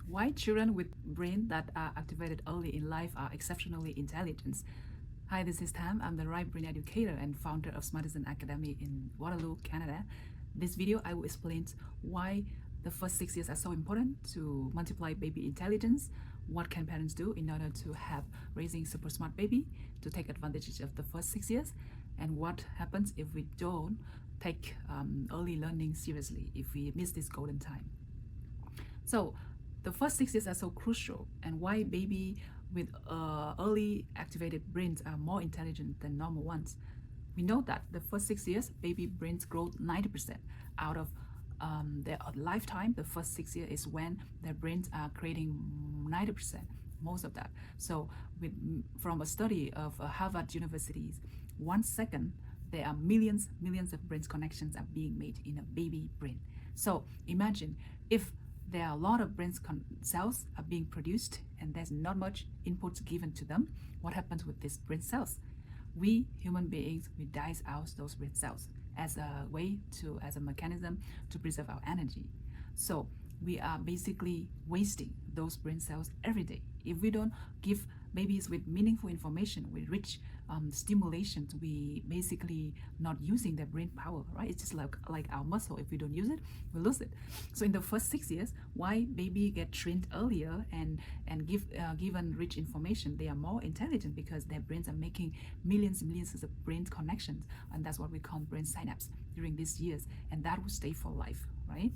Why children with brain that are activated early in life are exceptionally intelligent. Hi, this is Tam. I'm the right brain educator and founder of Smartizen Academy in Waterloo, Canada. This video, I will explain why the first 6 years are so important to multiply baby intelligence. What can parents do in order to have raising super smart baby to take advantage of the first 6 years, and what happens if we don't take early learning seriously, if we miss this golden time. So the first 6 years are so crucial, and why baby with early activated brains are more intelligent than normal ones. We know that the first 6 years, baby brains grow 90% out of their lifetime. The first 6 years is when their brains are creating 90%, most of that. So from a study of Harvard University's 1 second, there are millions of brain connections are being made in a baby brain. So imagine if there are a lot of brain cells are being produced and there's not much input given to them, what happens with these brain cells? We human beings, we dice out those brain cells as a way to, as a mechanism to preserve our energy. So we are basically wasting those brain cells every day. If we don't give babies with meaningful information, with rich stimulations, we basically not using their brain power, right? It's just like our muscle. If we don't use it, we lose it. So in the first 6 years, why baby get trained earlier and given rich information, they are more intelligent because their brains are making millions of brain connections, and that's what we call brain synapse during these years, and that will stay for life, right?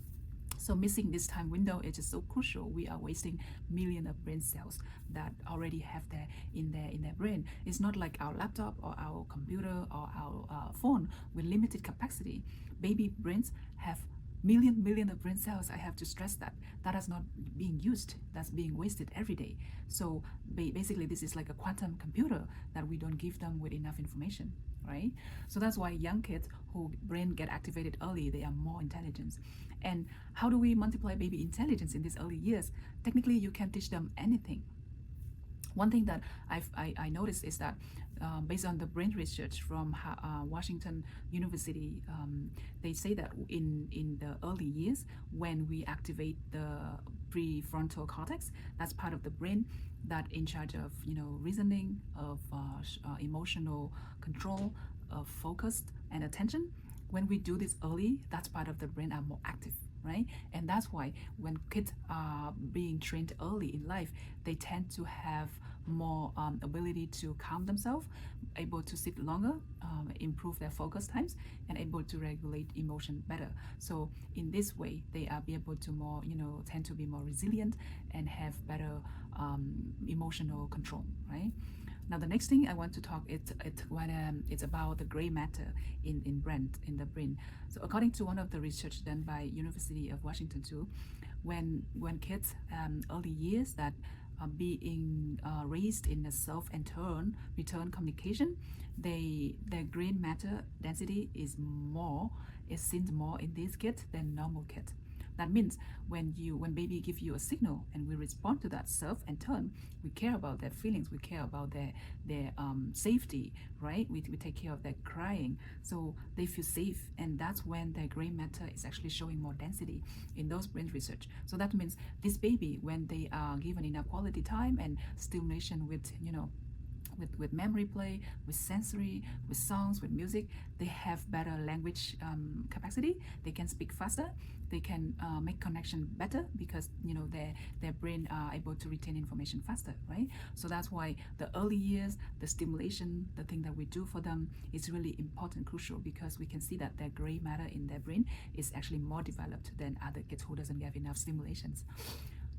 So missing this time window is just so crucial. We are wasting millions of brain cells that already have their in their brain. It's not like our laptop or our computer or our phone with limited capacity. Baby brains have million of brain cells. I have to stress that is not being used. That's being wasted every day. So basically, this is like a quantum computer that we don't give them with enough information, right? So that's why young kids who brain get activated early, they are more intelligent. And how do we multiply baby intelligence in these early years? Technically, you can teach them anything. One thing that I noticed is that based on the brain research from Washington University, they say that in the early years, when we activate the prefrontal cortex, that's part of the brain that in charge of reasoning, of emotional control, of focus and attention. When we do this early, that's part of the brain are more active, right? And that's why when kids are being trained early in life, they tend to have more ability to calm themselves, able to sit longer, improve their focus times, and able to regulate emotion better. So in this way, they are be able to more, tend to be more resilient and have better emotional control, right? Now the next thing I want to talk it's about the gray matter in the brain. So according to one of the research done by University of Washington too, when kids early years that are being raised in a self and return communication, their gray matter density is seen more in these kids than normal kids. That means when baby give you a signal and we respond to that self and turn, we care about their feelings, we care about their safety, right? We take care of their crying, so they feel safe, and that's when their gray matter is actually showing more density in those brain research. So that means this baby, when they are given enough quality time and stimulation with with memory play, with sensory, with songs, with music, they have better language capacity. They can speak faster. They can make connection better because their brain are able to retain information faster, right? So that's why the early years, the stimulation, the thing that we do for them is really important, crucial, because we can see that their gray matter in their brain is actually more developed than other kids who doesn't get enough stimulations.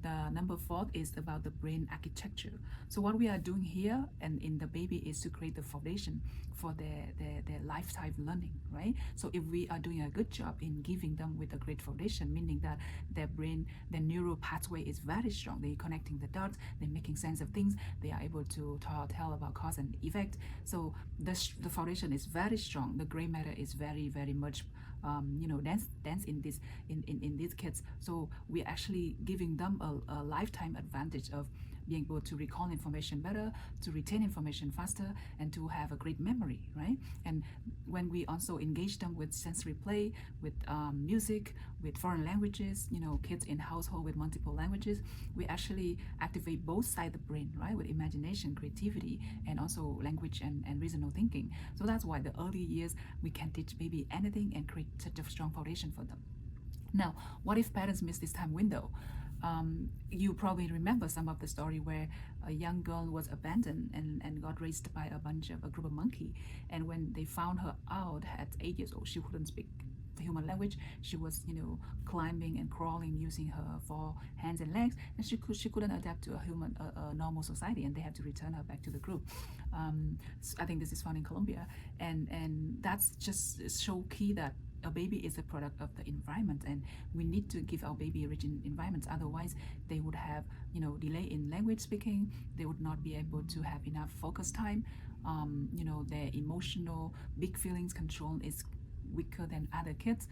The number 4 is about the brain architecture. So what we are doing here and in the baby is to create the foundation for their lifetime learning, right? So if we are doing a good job in giving them with a great foundation, meaning that their brain, their neural pathway is very strong, they're connecting the dots, they're making sense of things, they are able to tell about cause and effect. So the foundation is very strong. The gray matter is very much dense in these kids. So we're actually giving them a lifetime advantage of being able to recall information better, to retain information faster, and to have a great memory, right? And when we also engage them with sensory play, with music, with foreign languages, kids in household with multiple languages, we actually activate both sides of the brain, right? With imagination, creativity, and also language and reasonable thinking. So that's why the early years we can teach baby anything and create such a strong foundation for them. Now, what if parents miss this time window? You probably remember some of the story where a young girl was abandoned and got raised by a group of monkey. And when they found her out at 8 years old, she couldn't speak human language. She was, climbing and crawling using her 4 hands and legs, and she couldn't adapt to a normal society, and they had to return her back to the group. I think this is found in Colombia, and that's just so key that a baby is a product of the environment, and we need to give our baby rich environments. Otherwise, they would have delay in language speaking. They would not be able to have enough focus time. Their emotional big feelings control is weaker than other kids.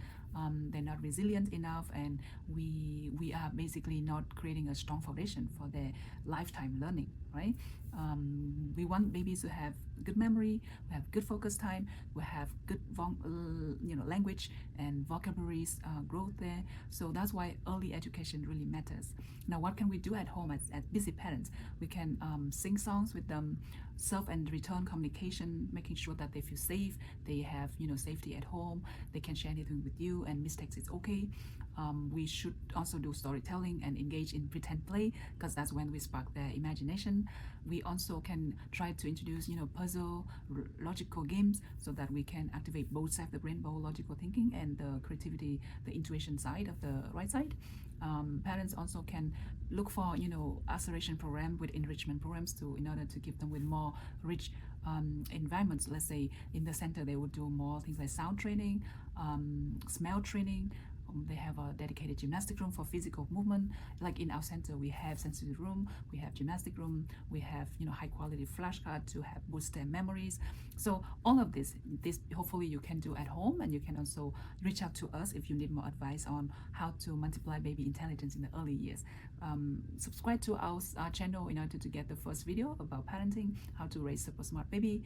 They're not resilient enough, and we are basically not creating a strong foundation for their lifetime learning, right? We want babies to have good memory, we have good focus time, we have good language and vocabularies growth there. So that's why early education really matters. Now, what can we do at home as busy parents? We can sing songs with them, self and return communication, making sure that they feel safe, they have safety at home, they can share anything with you, and mistakes is okay. We should also do storytelling and engage in pretend play, because that's when we spark their imagination. We also can try to introduce puzzle logical games, so that we can activate both sides of the brain, both logical thinking and the creativity, the intuition side of the right side. Parents also can look for acceleration program with enrichment programs in order to give them with more rich environments. Let's say in the center they would do more things like sound training, smell training. They have a dedicated gymnastic room for physical movement. Like in our center, we have sensory room, we have gymnastic room, we have high quality flashcard to have boost their memories. So all of this hopefully you can do at home, and you can also reach out to us if you need more advice on how to multiply baby intelligence in the early years. Subscribe to our channel in order to get the first video about parenting, how to raise super smart baby.